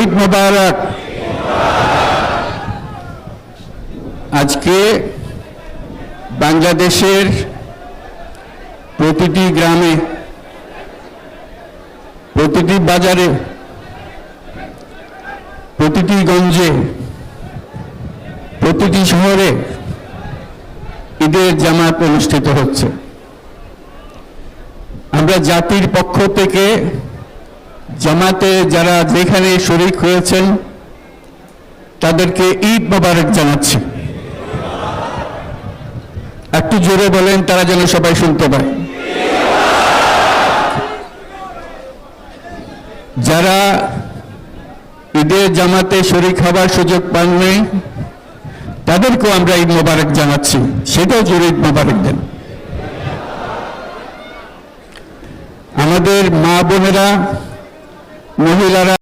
ঈদ মোবারক। আজকে বাংলাদেশের প্রতিটি গ্রামে, প্রতিটি বাজারে, প্রতিটি গঞ্জে, প্রতিটি শহরে ঈদের জামাত অনুষ্ঠিত হচ্ছে। আমরা জাতির পক্ষ থেকে জামাতে যারা যেখানে শরীক হয়েছেন তাদেরকে ঈদ মোবারক জানাচ্ছি। একটু জোরে বলেন, তারা যেন সবাই শুনতে পায়। যারা ঈদের জামাতে শরীক হবার সুযোগ পাননি তাদেরকেও আমরা ঈদ মোবারক জানাচ্ছি, সেটাও জোরে ঈদ মোবারক দেন। আমাদের মা বোনেরা, মহিলারা